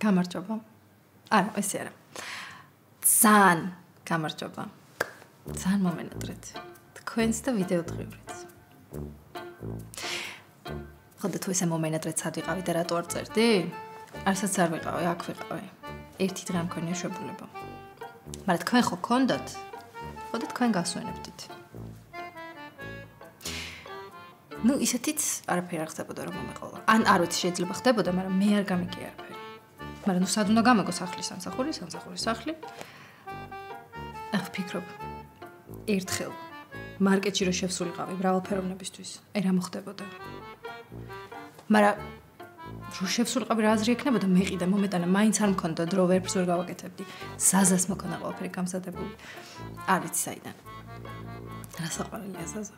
გამარჯობა. არა, ესე არა. ძალიან გამარჯობა. ძალიან მომენატრეთ. თქვენს და ვიდეო დღიურით. ხოდა თუ ესე მომენატრეთ სად ვიყავი და რატო არ წერდი? არსაც არ ვიყავი, აქ ვიყავი. ერთი დღე მქონია შეებულება. მაგრამ თქვენ ხო გქონდათ? ხოდა თქვენ გასვენებდით. ნუ ისეთიც არაფერი არ ხდებოდა რომ მომეყოლა. ან არ ვიცი შეიძლება ხდებოდა, მაგრამ მე არ გამიგე არაფერი. მაგრამ ნუ სად უნდა გამეგო სახლის სამსახური, სახლი. ახ ვფიქრობ. ერთხელ მარკეტში რო შევსულიყავი მრავალფეროვნებისთვის, რა მოხდებოდა? მაგრამ რო შევსულიყავი რა აზრი ექნებოდა, მეყიდა მომეტანა, მაინც არ მქონდა დრო, ვერაფერს ვერ გავაკეთებდი. ზაზას მქონდა ყველაფერი გამზადებული. არ ვიცი საიდან. რა საყვარელია ზაზა.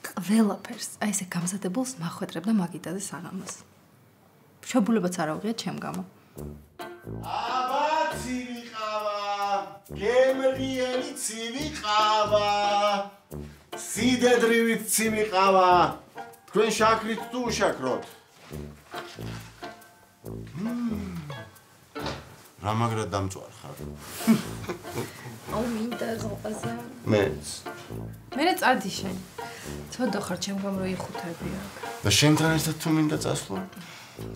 ყველაფერს, აი ესე გამზადებულს მახვედრებდა მაგიდაზე საღამოს. შებულებაც არ ავღია ჩემ გამო. აბა ცივიყავა, გემრიელი ცივიყავა, სიდედრივით ცივიყავა, თქვენ შაქრით თუ უშაქროთ? რა მაგრად დამწვარ ხარ? აუ მინდა ზღვაზე. მეც წადი შენ. ცოტა ხარ ჩემ გამო რო იხუთები აქ. და შენთან ერთად თუ მინდა წასვლა?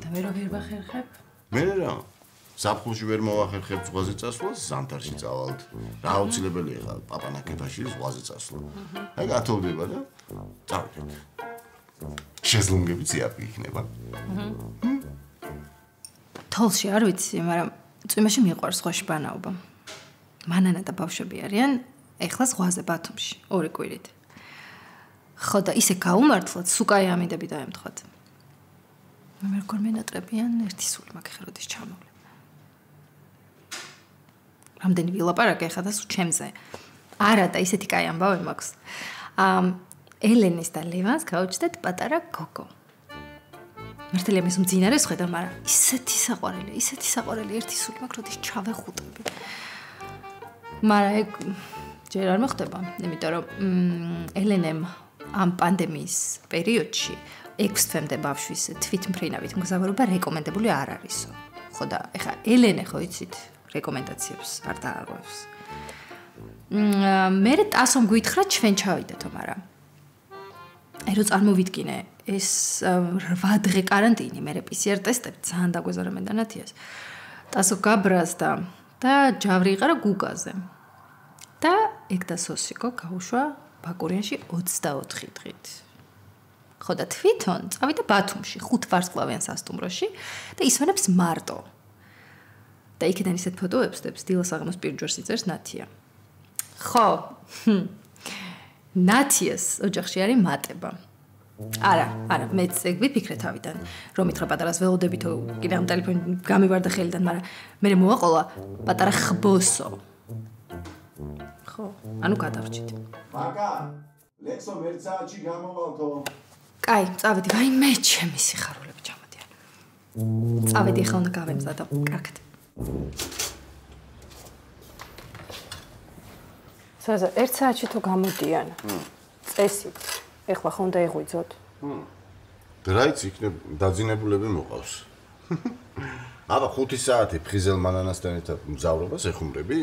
და მე რო ვერ ვახერხებ? მე რა? ზაფხულში ვერ მოვახერხებ ზღვაზე წასვლას, ზამთარში წავალთ. რა აუცილებელია ხა პაპანაკებაში ზღვაზე წასვლა. აი გათოვდება და წავიდეთ. შეზლონგები ციაპი იქნება. თოლში არ ვიცი, მაგრამ წვიმაში მიყვარს ზღვაში ბანაობა. მანანა და ბავშვები არიან ეხლა ზღვაზე ბათუმში, 2 კვირით. ხო და ისე გაუმართლად სუკაი ამიდები დაემთხოთ. მე როგორ მენატრებიან ერთი სული მაგ ხეროდის ჩამოვლე. რამდენი ვილაპარაკე ხა და სულ ჩემზე. არა და ისეთი კაი ამბავი მაქვს. ელენის და ლევანს გაუჩნდათ პატარა გოგო. მართალია მის მძინარეს ხედავ, მაგრამ ისეთი საყვარელი ერთი სული მაგ როდის ჩავეხუტები. მაგრამ ეგ ჯერ არ მოხდება, იმიტომ რომ ელენემ ამ პანდემიის პერიოდში 6 თვემდე ბავშვის თვითმფრინავით მგზავრობა რეკომენდებული არ არისო. ხო და ეხა ელენე ხო იცით რეკომენდაციებს არ დააღვევს. მე ტასომ გვითხრა ჩვენ ჩავიდეთო, მაგრამ აი რო წარმოვიდგინე ეს 8 დღე каранტინი, მე PCR ტესტები ძალიან დაგვეზარა მე და ნათიას. ტასო გაბრაზდა და ჯავრი იყარა გუგაზე. და ეგ და სოსიკო გაუშვა ბაკურიანში 24 დღით. ხო და თვითონ წავიდა ბათუმში 5 ვარსკვლავიან სასტუმროში და ისვენებს მარტო. და იქიდან ისეთ ფოტოებს დებს დილას აღამოს პირჯვარს იწერს ნათია. ხო. ნათიას ოჯახში არის მატება. არა, მეც ეგ ვიფიქრე თავიდან, რომ ითხრა პატარას ველოდები თუ კიდე ამ ტელეფონი გამივარდა ხელიდან, მაგრამ მე მოვაყოლა პატარა ხბოსო. ხო, ანუ გადავრჩით. მაკა, ლექსო მერცაჩი გამოვალთო. კაი, წავედი, ვაი მე ჩემი სიხარულები ჩამოდიან. წავედი ახლა უნდა გავემზადო. კარგად. ზაზა, 1 საათში თუ გამოდიან. წესით. ეხლა ხო უნდა იღვიძოთ. დრაიც იქნებ დაძინებულები მოყავს. აბა 5 საათი ფხიზელ მანანასთან ერთად მგზავრობას ეხუმრები?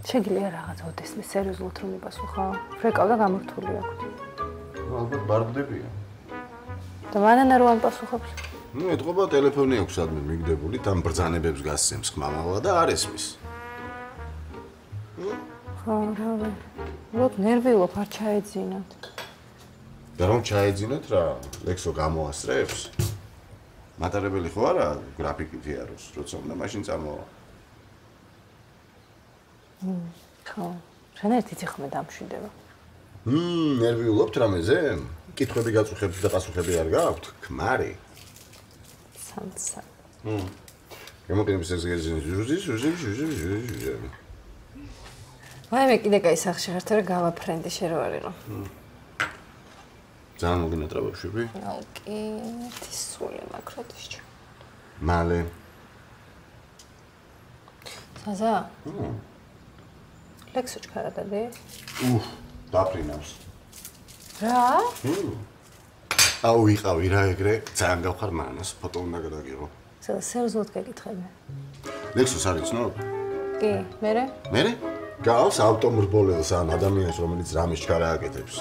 შეგიძლია რაღაცა ოდესმე სერიოზულად რომ იპასუხო. რეკავდა გამორთული აქვს. ალბათ ბარგდებია. და მანანა რო ამპასუხებს? ნუ ეთყობა ტელეფონი აქვს სადმე მიგდებული, თან ბრძანებებს გასცემს ხმამალა და არ ესმის. ხო, რავი. უბრალოდ ნერვიულობ, არ ჩაეძინათ. და რომ ჩაეძინოთ რა, ლექსო გამოასწრებს? მატარებელი ხო არა გრაფიკით იაროს, როცა უნდა მაშინ წამოვა. ხო, შენ ერთი ხმე დამშვიდება. ნერვიულობთ რამეზე? კითხვები გაწუხებთ და პასუხები არ გაქვთ? ქმარი. სანსა. გამოგენებს ეს გეზინი. ვაი მე კიდე კაი სახში ხარ, თორე გავა ფრენდი შე რო არისო. ძალიან მოგინატრა ბავშვები? ოკი, ერთი სული მაკროდის ჩა. მალე. ზაზა? ლექსო ჩქარა დადი? დაფრინავს. რა? აუ ვიყავი რა ეგრე, ძალიან გავხარ მანას, ფოტო უნდა გადაგიღო. სერიოზულად გეკითხები. ლექსოს არ იცნობ? კი, მერე? მერე? გავს ავტომრბოლელს ან ადამიანს, რომელიც რამის ჩქარა აკეთებს.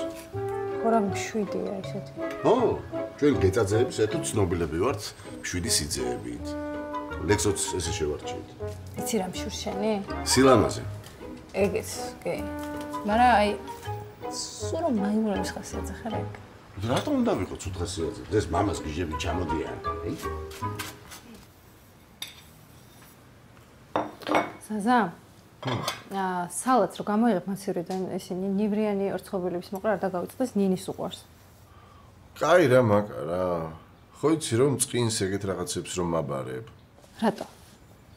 ხო რა მშვიდია ესეთი. ო, ჩვენ გეწაძეებს ერთო ცნობილები ვართ, მშვიდი სიძეებით. ლექსოც ესე შევარჩიეთ. იცი რა მშურ შენი? სილამაზე. ეგეც, კი. მაგრამ აი სულ რომ მაიმუნების ხასიათზე ხარ ეგ. რატომ უნდა ვიყო ცუდ ხასიათზე? ეს მამას გიჟები ჩამოდიან. ზაზა? სალაც რო გამოიღებ მასივრიდან ესენი ნივრიანი ორცხობილების მოყრა არ დაგავიწყდეს ნინის უყვარს. კაი რა მაკა რა. ხო იცი რომ წკინს ეგეთ რაღაცებს რომ მაბარებ. რატო?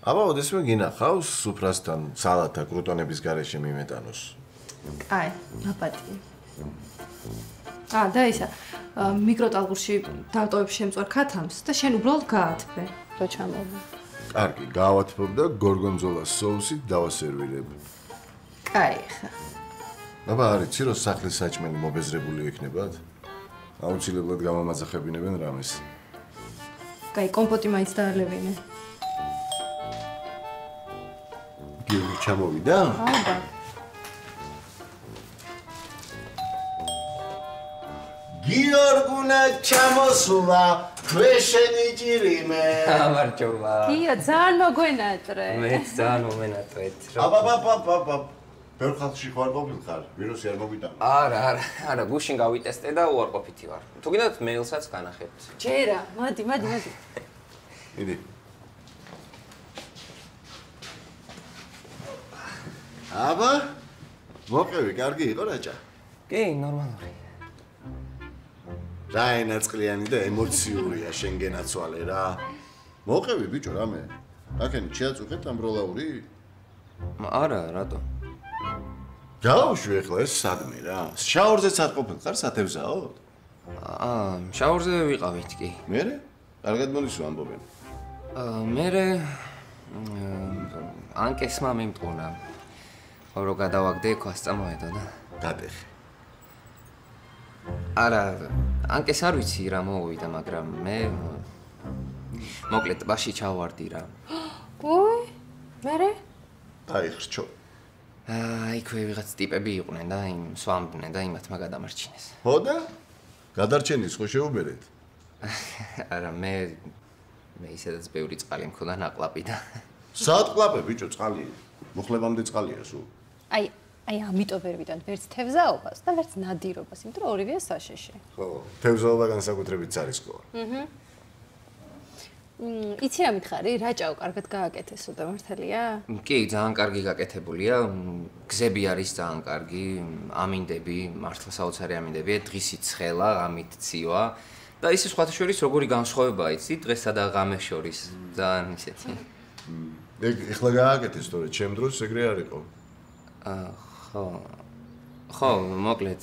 აბა ოდესმე გინახავს სუფრასთან სალათა კრუტონების გარეშე მიმეტანოს. კაი, მაპატი. და ისა მიკროტალღურში დავტოვებ შემწვარ ქათამს და შენ უბრალოდ გაათბე. რო ჩამოვი. კარგი, გავათბობ და გორგონზოლას соусით დავასერვირებ. კაი ხა. აბა არიცი რომ სახლის საჭმელი მობეზრებული ექნებათ? აუცილებლად გამამაძახებინებენ რამეს. კაი, კომპოტი მაინც დაალევინე. გიორგი ჩამოვიდა? აბა. გიორგუნა ჩამოსულა, ქვეშენი ჭირიმე. გამარჯობა. გიო, ძალიან მოგვენატრე. მეც ძალიან მომენატრეთ. აბა. ბევრ ხალხში ხარ ყოფილიყარ, ვირუსი არ მოგვიტანა. არა, გუშინ გავიტესტე და უარყოფითი ვარ. თუ გინდათ მეილსაც განახებთ. ჯერა, მადი. იდი. აბა, მოყევი, კარგი იყო რაჭა? კი, ნორმალური. რა ენაწყლიანი და ემოციურია შენ გენაცვალე რა. მოყევი ბიჭო რამე? აქენი შეაწუხეთ ამ როლაური? არა, რატო? გავუშვი ახლა ეს სადმე რა. შაურზეც არ ყოფილიყარ სათევზაოდ? შაურზე ვიყავით კი. მერე? კარგად მოისვა ამბობენ. მერე ანკესმა მიმტყუნა. რო გადავაგდე ქვას წამოედო და გადეხე. არა, ანკეს არ ვიცი რა მოვიდა, მაგრამ მე მოკლედ ტბაში ჩავარდი რა. უი, მერე? დაიხრჩო. იქვე ვიღაც ტიპები იყვნენ და იმ სვამდნენ და იმათმა გადამარჩინეს. ხო და? გადარჩენის ხო შეუბერეთ? არა, მე ისედაც ბევრი წყალი მქონდა ნაკლაპი და საათ ყლაპე ბიჭო წყალი. მუხლებამდე წყალია სულ. აი ამიტომ ვერ ვიტან ვერც თევზაობას და ვერც ნადირობას, იმიტომ რომ ორივეა საშიში. ხო, თევზაობა განსაკუთრებით ცარისკოა. იცი რა მითხარი, რაჭაო კარგად გააკეთესო და მართალია? კი, ძალიან კარგი გაკეთებულია. გზები არის ძალიან კარგი, ამინდები, მართლა საოცარი ამინდებია, დღისით ცხელა, ღამით ცივა და ისე სხვათა შორის როგორი განსხვავებაა, იცი, დღესა და ღამეს შორის, ძალიან ისეთი. ეგ ეხლა გააკეთეს თორე ჩემ დროს ეგრე არ იყო. ხო, მოკლედ.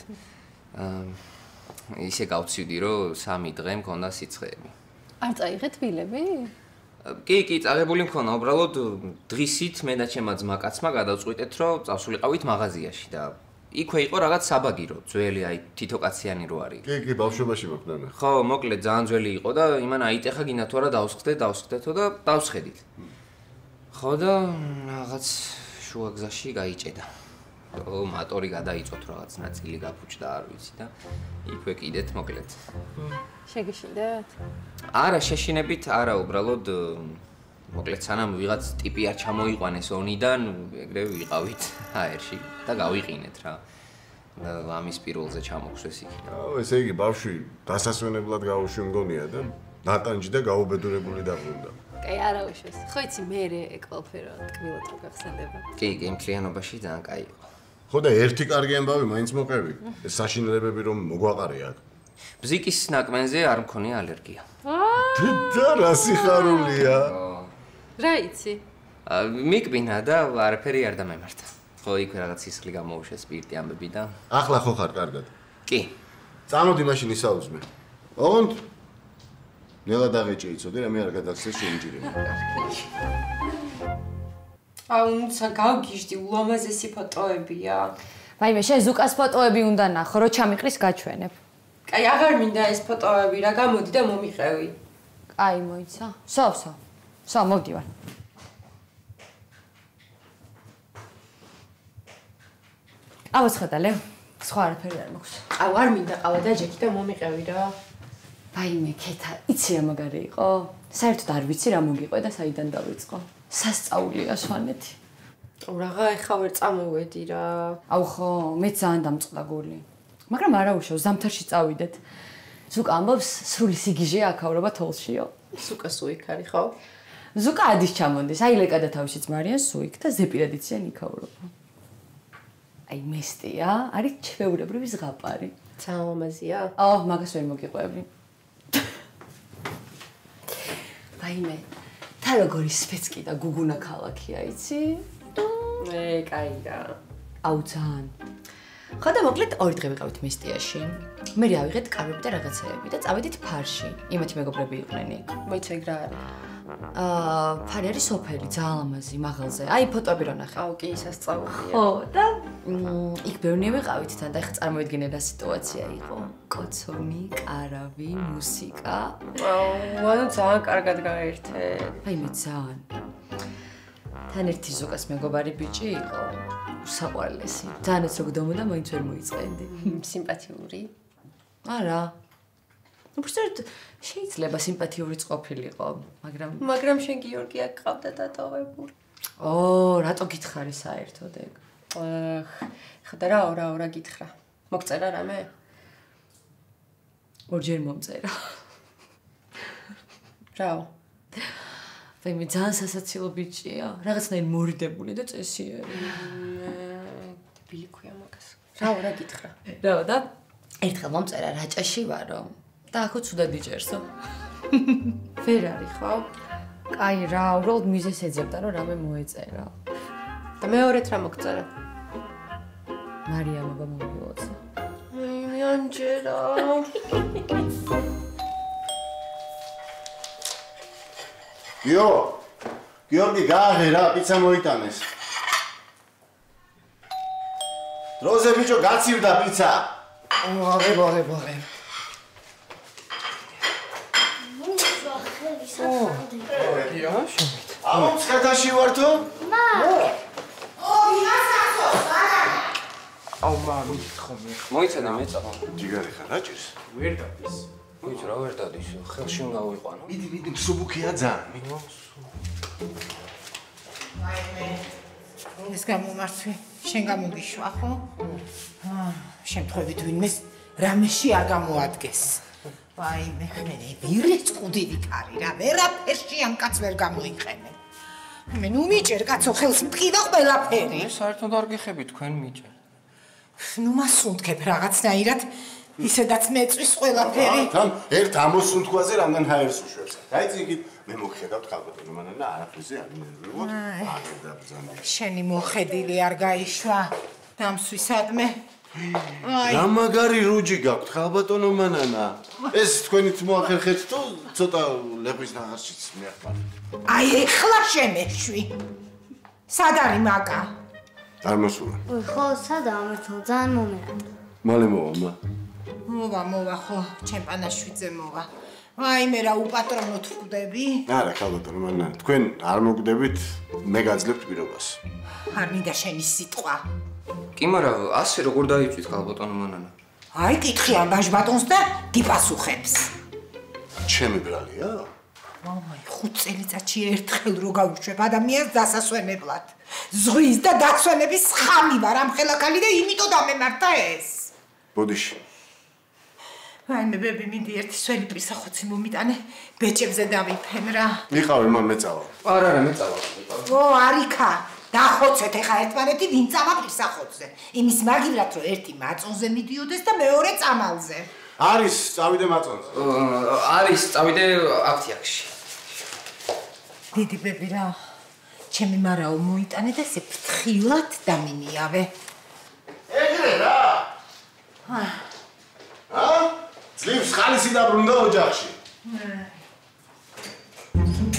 ისე გავცივდი, რომ 3 დღე მქონდა სიცხეები. არ წაიღეთ ვილები? კი, წაღებული მქონა, უბრალოდ დღისით მე და ჩემმა ძმა-კაცმა გადავწყვიტეთ, რომ წავსულიყავით მაღაზიაში და იქვე იყო რაღაც საბაგირო, ძველი, აი თითო კაციანი რო არის. კი, ბავშვობაში მოკნანა. ხო, მოკლედ ძალიან ძველი იყო და იმან აიტეხა გინდა თუ არა დავსხდეთო და დავსხედით. ხო და რაღაც შუა გზაში გაიჭედა. მატორი გადაიწოთ რაღაც ნაწილი გაფუჭდა, არ ვიცი და იქვე კიდეთ მოკლედ. შეგიშინდეთ? არა, შეშინებით არა, უბრალოდ მოკლედ სანამ ვიღაც ტიპი არ ჩამოიყვანეს ონიდან, ეგრე ვიყავით აერში და გავიყინეთ რა. და ამის პირველზე ჩამოხსვეს იქ. ესე იგი ბავშვი დასასვენებლად გავუშვი მგონია და დატანჯი და გაუბედურებული დაბრუნდა. კაი, არა უშვის. ხო იცი, მე ყველაფერი ტკბილად რო გახსენდება. კი, მთლიანობაში ძალიან კაი იყო. ხო და ერთი კარგი ამბავი მაინც მოყევი. ეს საშინელებები რომ მოგვაყარე აქ. ბზიკის ნაკმენზე არ მქონია ალერგია. და რა სიხარულია. რა იცი? მიკბინა და არაფერი არ დამემართა. ხო, იქ რაღაც სისხლი გამოუშვა სპირტი ამბები და ახლა ხო ხარ კარგად? კი. წამოდი მაშინ ისაუზმე. ოღონდ ნელა დაღეჭე იცოდი რა მე არ გადახსეს შეინჯირე. აუნცა გავგიჟდი ულამაზესი ფოტოებია. ვაიმე, შენ ზუკას ფოტოები უნდა ნახო, რო ჩამიყრის გაჩვენებ. კაი, აღარ მინდა ეს ფოტოები, რა გამოდი და მომიყევი. კაი, მოიცა. სო. სა მოვდივარ. ყავას ხადალე, სხვა არაფერი არ მაქვს. აუ არ მინდა ყავა დაჯექი და მომიყევი რა. ვაიმე, ქეთა, იცი რა მაგარი იყო? საერთოდ არ ვიცი რა მოგიყვე და საიდან დავიწყო. სასწაულია სვანეთი. რა ეხა ვერ წამოვედი რა. აუ ხო, მე ძალიან დამწყდა გული. მაგრამ არა უშავ, ზამთარში წავიდეთ. ზუკა ამბობს, სრული სიგიჟე აქავრობა თოლშიო. ზუკა სუიქ არის ხო? ზუკა ადის ჩამონდეს, აი ლეკა და თავისი ძმარიან სუიქ და ზეპირადიციან იქავრობა. აი მესტია, არის ჩვეულებრივი ზღაპარი. ძალიან ლამაზია. აუ, მაგას ვერ მოგიყვები. ვაიმე, თა როგორი სპეცკი და გუგუნა ქალაქია, იცი? კაი რა. აუ ძალიან. ხო და მოკლედ 2 დღე ვიყავით მესტიაში. მე ავიღეთ კარები და რაღაცეები და წავედით ფარში. იმათი მეგობრები იყვნენ იქ. მოიცე რა არის? ფარი არის სოფელი, ძალიან ლამაზი, მაღალზე. აი ფოტოები რო ნახე. აუ კი სასწაულია. ხო და იქ ბევრი ვიყავით თან და ეხა წარმოვიდგინე რა სიტუაცია იყო. კოცონი, კარავი, მუსიკა. ანუ ძალიან კარგად გაერთეთ. აი მე ძალიან. თან ერთი ზოგას მეგობარი ბიჭი იყო. უსაყვარლესი. ძალიანაც რო გდომოდა, მაინც ვერ მოიწყენდი. სიმპათიური? არა. უბრალოდ შეიძლება სიმპათიურიც ყოფილიყო, მაგრამ შენ გიორგი აქ ყავდა დატოვებული. ო, რატო გითხარი საერთოდ ეგ? ხა და რა გითხრა. მოგწერა რამე? ორჯერ მომწერა. რაო? ვაი მე ძალიან სასაცილო ბიჭია, რაღაცნაირ მორიდებული და წესიერი. ბილიქვია მაგას. რა გითხრა? რაო და ერთხელ მომწერა რაჭაში ვარო. და ახო ცუდად იჭერსო. ვერ არის ხო? კაი რა, უბრალოდ მიზეს ეძებდა რომ რამე მოეწერა. და მეორეთ რა მოგწერა? მარიამობა მომილოცა. მე ანჯერა. გიორგი გააღე რა, პიცა მოიტანეს. დროზე ბიჭო გაცივდა პიცა. ვაღე. აუ მცხეთაში ვართო? აუ მამი ხომე. მოიცადა მე წავა. ჯიგარი ხარ, რა ჭირს? ვერ დადის. მოიცა რა ვერ დადის. ხელში უნდა ავიყვანო. მიდი, მსუბუქია ძალიან. ეს გამომართვი, შენ გამოგიშვა ხო? შემთხვევით ვინმეს რამეში არ გამოადგეს. ვაიმე, მე ვირეც ყუდილი კარი რა, ვერაფერში ამ კაცს ვერ გამოიყენე. მე ნუ მიჭერ კაცო ხელს მტკივა ყველაფერი. მე საერთოდ არ გიხები თქვენ მიჭერ. ნუ მასუნთქებ რაღაცნაირად, ისედაც მეწვის ყველაფერი. თან ერთ ამოსუნთქვაზე რამდენ ჰაერს უშვებს. დაიძიგით, მე მოგხედავთ ხალბატონო მანანა, არაფერზე არ მინერვებოდ. აგერდა ბრძანდი. შენი მოხედილი არ გაიშვა, დამსვისადმე. რა მაგარი რუჯი გაქვთ ხალბატონო მანანა. ეს თქვენით მოახერხეთ თუ ცოტა ლეღვის ნაღარშიც მიახმარეთ. აი ეხლა შემეშვი. სად არის მაგა? არ მოსულა. ხო, სადაა მართლა ძალიან მომერანდა. მალე მოვა. მოვა ხო, ჩემპანაშვიძე მოვა. ვაიმე რა უპატრონოთ ვკვდები? არა ხალბატონო მანანა, თქვენ არ მოგდებით, მე გაძლევთ პირობას. არ მინდა შენი სიტყვა. კი, მაგრამ ასე როგორ დაიწვით ხალბატონო მანანა? აი კითხი ამ ბაჟბატონს და გიპასუხებს. ჩემი ბრალია? მამაი, 5 წელიწადში ერთხელ რო გავუშვებ ადამიანს დასასვენებლად. ზღვის და დასვენების ხამი ვარ ამ ხელაკალი და იმიტომ დამემართა ეს. ბოდიში. ვაიმე ბები, მინდი ერთი სველი პრისახოცი მომიტანე, ბეჭებზე დავიფენ რა. მიყავი მან მეწავა. არა, მე წავა. ო, არიქა. დახოცეთ ეხა ერთმანეთი ვინ წავა პრისახოცზე. იმის მაგივრად რომ ერთი მაწონზე მიდიოდეს და მეორე წამალზე. არის, წავიდე მაწონზე. არის, წავიდე აქტიაქში. დიდი ბები რა. ჩემი მარაო მოიტანე და ესე ფრთხილად დამინიავე. ეგრე რა. ძლივს ხალისი დაბრუნდა ოჯახში.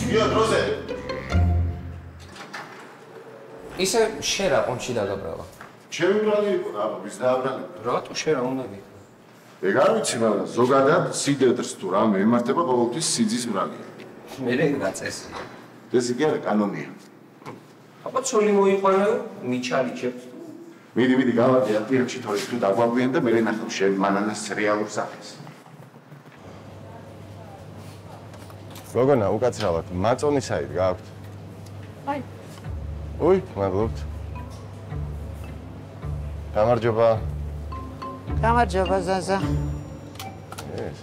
იო, დროზე. ისე შენ რა ყონჩი დაგაბრავა? ჩემი ბრალი იყო და ვის დააბრალებდა? რატო შენ რა უნდა გიქ? ეგ არ ვიცი, მაგრამ ზოგადად სიდედრს თუ რამე ემართება ყოველთვის სიძის ბრალია. მე რე გაწესი. ეს იგი არა კანონია. აბა ცოლი მოიყვანო, მიჩალიჩებს. მიდი გავადე აპირებში თორე თუ დაგვავიან და მე ნახავ შენ მანანას რეალურ საფეს. გოგონა, უკაცრავად, მაწონი საით გაქვთ? აი. ой, მადლობთ. გამარჯობა. გამარჯობა ზაზა. ეს.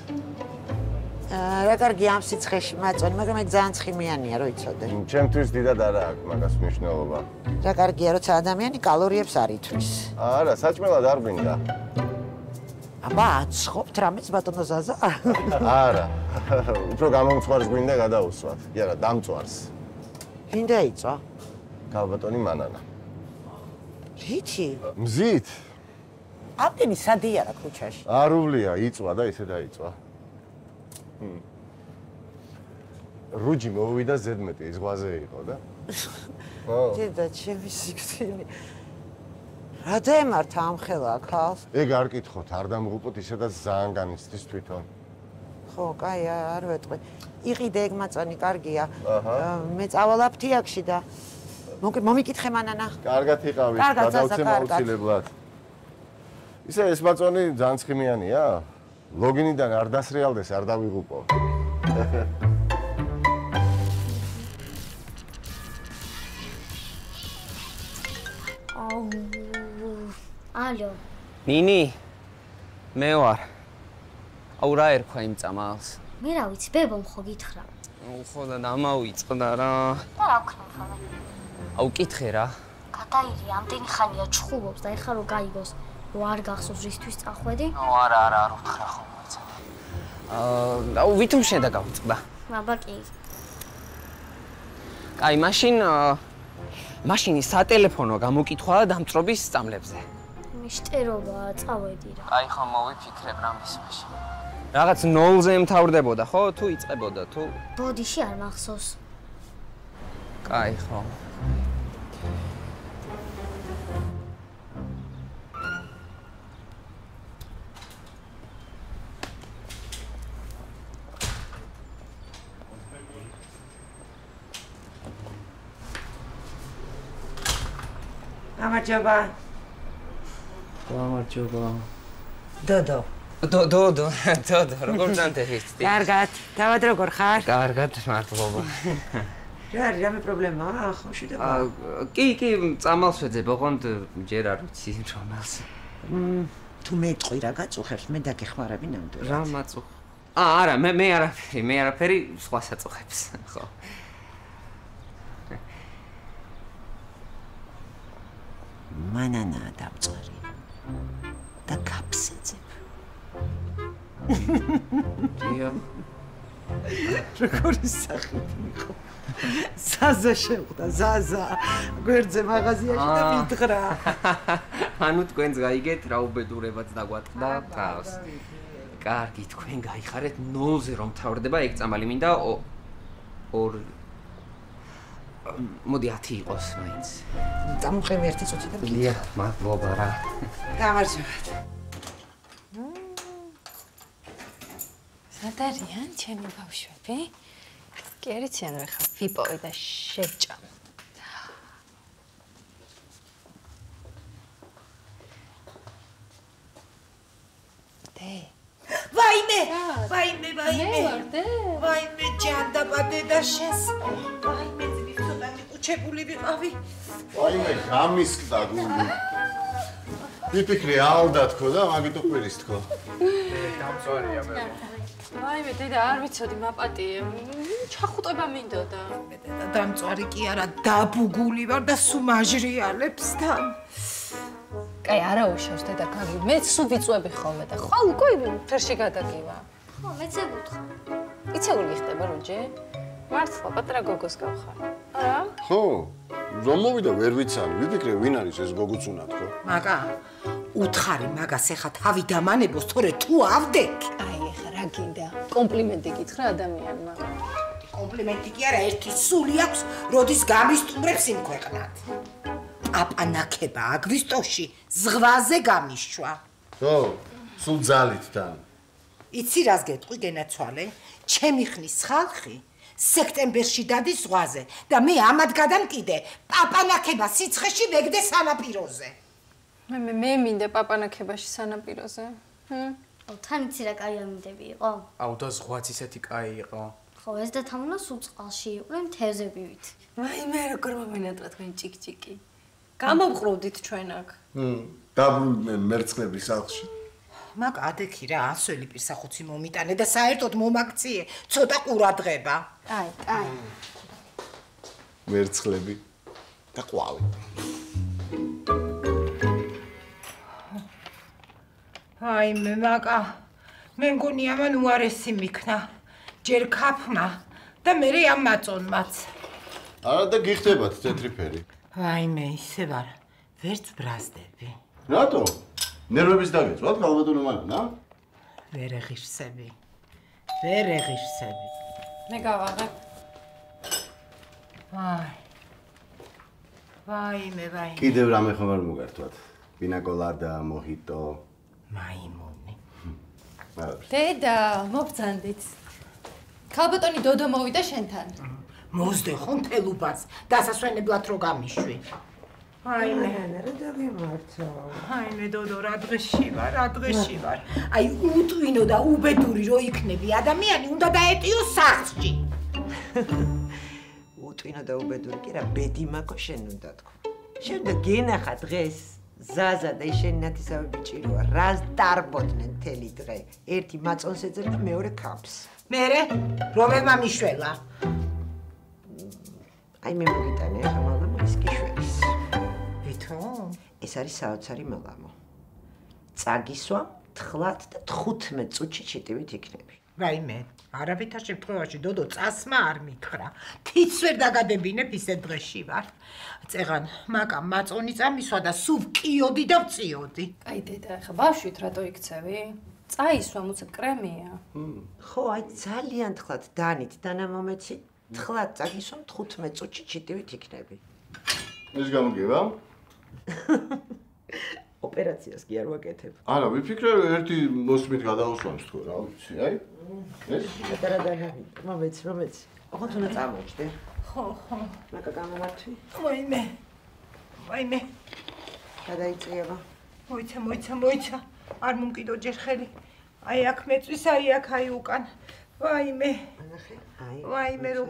რა კარგი ამ სიცხეში მაწონი, მაგრამ ეგ ძალიან ცხიმიანია, რო იცოდე. ჩემთვის დიდად არა აქვს მაგას მნიშვნელობა. რა კარგია, როცა ადამიანი კალორიებს არ ითვლის. არა, საჭმელად არ გვინდა. აბა, აცხობთ რამეც ბატონო ზაზა? არა. უფრო გამომწვარს გვინდა გადაუსვათ. კი არა, დამწვარს. ვინ დაიწვა? ქალბატონი მანანა. რითი? მზით? ამდენი სადიარა ქუჩაში. არ უვლია, იწვა და ისე დაიწვა. რუჯი მოვიდა ზედმეტი, ის ზღვაზე იყო და? დედა, ჩემი სიკვდილი. რა დაემართა ამ ხელა ქალს? ეგ არ კითხოთ, არ დამღუპოთ, ისედაც ძალიან განიცდის თვითონ. ხო, კაი, არ ვეტყვი. იყიდე ეგ მაწონი, კარგია. მე წავალ აფთიაქში და მომიკითხე მანანა. კარგად იყავით, გადავცემ აუცილებლად. ისე ეს მაწონი ძალიან ცხიმიანია? ლოგინიდან არ დასრიალდეს, არ დავიღუპო. ალო. ნინი, მე ვარ. აუ რა ერქვა იმ წამალს? მე რა ვიცი, ბებომ ხო გითხრა. ხო და დამავიწყდა რა. და რა ვქნა ხოლმე? აუ კითხე რა. გადაირი, ამდენი ხანია ჩხუბობს და ეხლა რო გაიგოს, რო არ გახსოვს რისთვის წახვედი? არა, არ უთხრა ხოლმე. აუ ვითომ შენ და გავიწყდა? აბა კი. კაი, მაშინ სატელეფონო გამოკითხვა დამწრობის სწავლებზე. მიშტერობა, წავედი რა. აი ხო მოვიფიქრებ რამის მაშინ. რაღაც ნოლზე მთავრდებოდა, ხო? თუ იწყებოდა, თუ ბოდიში არ მახსოვს. კაი ხო. გამარჯობა. გამარჯობა. დოდო. დოდო, როგორ ძანთეხით? კარგად. თავად როგორ ხარ? კარგად, მართლობა. რა არის, რამე პრობლემაა? ხო, შვიდება. კი, წამალს ვეძებ, ოღონდ ჯერ არ ვიცი რომელს. თუ მეტყვი რა გაწუხებს, მე დაგეხმარები ნამდვილად. რა მაწუხ? არა, მე არაფერი, სხვა საწუხებს, ხო. მანანაა დამწვარი და კაფსეძებ. დიო. როგორი სახით იყო? ზაზა შევხვდა, ზაზა. გვერდზე მაღაზიაში და მითხრა. ანუ თქვენს გაიგეთ რა უბედურებაც დაგვატყდა თავს. კარგი, თქვენ გაიხარეთ 0-ზე რომ თავრდება ეგ წამალი მინდა 2 მოდი 10 იყოს მაინც. დამუყევი ერთი წუთი და ლია, მადლობა რა. გამარჯობათ. სად არიან ჩემი ბავშვები? კი არიციან რა ხა ვიპოვე და შეჭამ. ვაიმე! ვაიმე ჯანდაბადე და შეს. ვაიმე ძმის ცოტა მიყუჩებული ვიყავი. ვაიმე გამისკდა გული. ვიფიქრე ალდა თქო და მაგიტო ყვირის თქო. დამწვარია მე. ვაიმე დედა არ ვიცოდი მაპატიე. ჩახუტება მინდოდა. დედა დამწვარი კი არა, დაბუგული ვარ და სუმაჟრიალებს თან. კაი, არა უშავს დედა კარგი. მე სულ ვიწვევი ხოლმე და ხვალ უკვე ფერში გადაგივა. ხო, მეც ეგუთხა. იცეული ხდება როჯე? მართლა პატრა გოგოს გავხარ. არა? ხო, რომ მოვიდა ვერ ვიცანი, ვიფიქრე ვინ არის ეს გოგუცუნა თქო. მაგა, უთხარი მაგას ეხა თავი დამანებოს, თორე თუ ავდეკ. აი, ეხა რა გინდა? კომპლიმენტი გითხრა ადამიანმა. კომპლიმენტი კი არა, ერთი სული აქვს, როდის გამისტუმრებს იმ ქვეყნად. აპანაკება აგვისტოში ზღვაზე გამიშვა. ხო, სულ ძალით თან. იცი რას გეტყვი გენაცვალე? ჩემი ხნის ხალხი სექტემბერში დადის ზღვაზე და მე ამად გადამკიდე პაპანაკება სიცხეში ვეგდე სანაპიროზე. მე მინდა პაპანაკებაში სანაპიროზე. თან იცი რა კაი ამინდები იყო? აუ და ზღვაც ისეთი კაი იყო. ხო, ეს და თამუნა სულ წყალში იყვნენ თევზებივით. მე როგორ მომენატრა თქვენ ჭიკჭიკი. გამოვყრუდით ჩვენ აქ. დაბრუნდნენ მერცხლების სახლში. მაგ ადექი რა ასველი პირსახუცი მომიტანე და საერთოდ მომაქციე ცოტა ყურადღება. აი. მერცხლები და ყვავი. აი მე მაკა მე მგონი ამან უარესი მიქნა. ჯერ ქაფმა და მე ამ მაწონმაც. არა და გიხდებათ თეთრი ფერი. აი მე ისე ვარ ვერც ბრაზდები. რატო? ნერვების დაგეწვათ გალბატონო მანანა? ვერ ეღირსები. მე გავაღებ. ვაი. კიდევ რამე ხომ არ მოგართვათ? პინაკოლადა, მოჰიტო. მაიმუნი. დედა, მობრძანდით. ქალბატონი დოდო მოვიდა შენთან. მოსდე ხომ თელუბას დასასვენებლად რო გამიშვი. აი მე რა დაგემართა. აი მე დოდო რა დღეში ვარ. აი უტვინო და უბედური რო იქნები ადამიანი უნდა დაეტიო სახლში. უტვინო და უბედური კი რა ბედი მაქო შენ უნდა თქო. შენ და გენახა დღეს ზაზა და შენი ნათისავე ბიჭი როა რას დარბოდნენ მთელი დღე. ერთი მაწონს ეძებს და მეორე ქაფს. მერე რომელმა მიშველა? აი მე მოგიტანე ახლა მალამო ის კიშველის. ვითომ? ეს არის საოცარი მალამო. წაგისვა 9 და 15 წუთში ჩიტივით იქნები. რაიმე, არავითარ შემთხვევაში დოდო წასმა არ მითხრა. თიც ვერ დაგადებინებ ისე დღეში ვარ. წეღან, მაკამ მაწონი წამისვა და სულ ვკიოდი და ვწიოდი. აი დედა, ახლა ბავშვით რატო იქცევი? წაისვა მუცებ კრემია. ხო, აი ძალიან თხლად დანით დანამომეცი 9 წაგისვა 15 წუთში ჩიტივით იქნები. ეს გამოგება? ოპერაციას კი არ ვაკეთებ. არა, ვიფიქრე ერთი მოსმით გადაუსვამს თქო, რა ვიცი, აი. ეს პატარა დანავით. მომეცი. ოღონდ უნდა წამოჭდე. ხო. მაკა გამომართვი. ვაიმე. გადაიწიება. მოიცა. არ მომკიდო ჯერ ხელი. აი აქ მეწვის, აი უკან. ვაიმე. ანახე. აი. ვაიმე რო.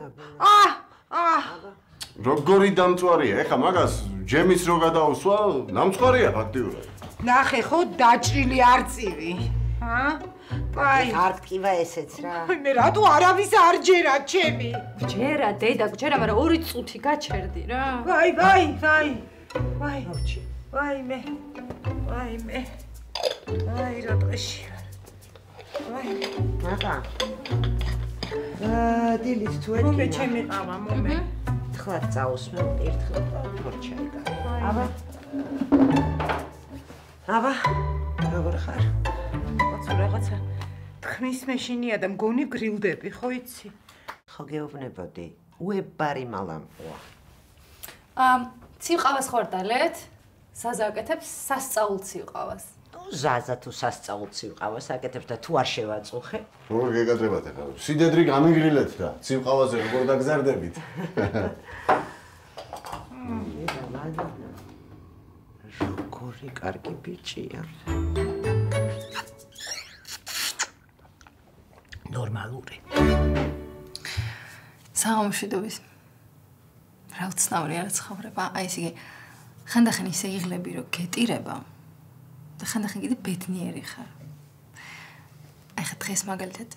როგორი დამწვარია, ეხა მაგას ჯემის რო გადაუსვა, დამწვარია ფაქტიურად. ნახე ხო დაჭრილი არწივი. აი, არ ტკივა ესეც რა. მე რატო არავის არ ჯერა ჩემი? ჯერა დედა, ჯერა, მაგრამ 2 წუთი გაჩერდი რა. ვაი. ვაიმე. აი რა დღეში ვარ. მაკა. დილით თუ ეთქინა. მომე ჩემი ყავა, მომე. 9 წაუსმე ერთხელ თორჩაი გა. აბა. როგორ ხარ? რაღაცა თქმის მეშინია და მგონი გრილდები, ხო იცი? ხო გეუბნებოდი, უებარი მალამყოა. ცივყავას ხორდალეთ? ზაზა აკეთებს სასწაულ ცივყავას. ზაზა თუ სასწაულ ცივყავას აკეთებს და თუ არ შევაწუხე? როგორ გეკადრებათ ახლა? სიდედრი გამიგრილეთ და ცივყავაზე როგორ დაგზარდებით? როგორი კარგი ბიჭია. ნორმალური. სამშვიდობის. რა უცნაური არა ცხოვრება. აი ესე იგი ხანდახან ისე იღლები რომ გეტირება და ხანდახან კიდე ბედნიერი ხარ. აი ხა დღეს მაგალითად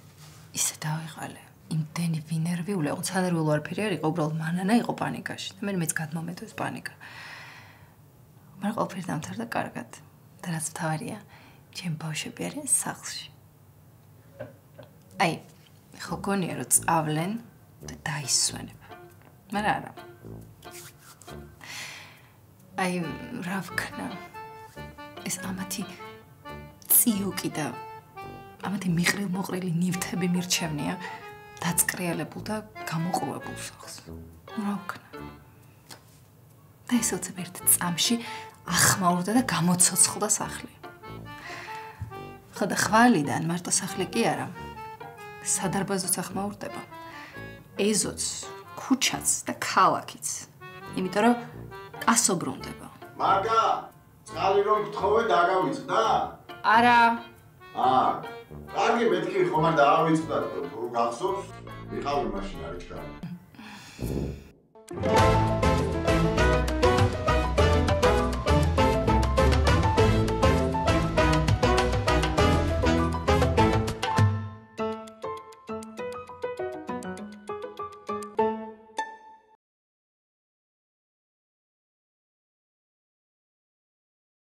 ისე დავიღალე. იმდენი ვინერვიულე, ოღონდ სანერვიულო არაფერი არ იყო, უბრალოდ მანანა იყო პანიკაში. და მე მეც გადმომედო ეს პანიკა. მაგრამ ყველაფერი დამთავრდა კარგად. და რაც მთავარია, ჩემ ბავშვები არიან სახლში. აი, ხო გონია რომ წავლენ და დაისვენებ. მაგრამ არა. აი, რა ვქნა? ეს ამათი ციოკი და ამათი მიყრილ-მოყრილი ნივთები მირჩევნია დაწკრიალებულ და გამოყრუებულ სახლს. რა ვქნა? და ეს უცებ ერთ წამში ახმაურდა და გამოცოცხლდა სახლი. ხოდა ხვალიდან მარტო სახლი კი არა. სადარბაზოც ახმაურდება. ეზოც, ქუჩაც და ქალაქიც. იმიტომ რომ კასო ბრუნდება. მაგა, წყალი რომ გთხოვე დაგავიწყდა? არა. კარგი, მეთქი ხომ არ დაავიწყდა, თუ გახსოვს, ვიყავი მაშინ არის და.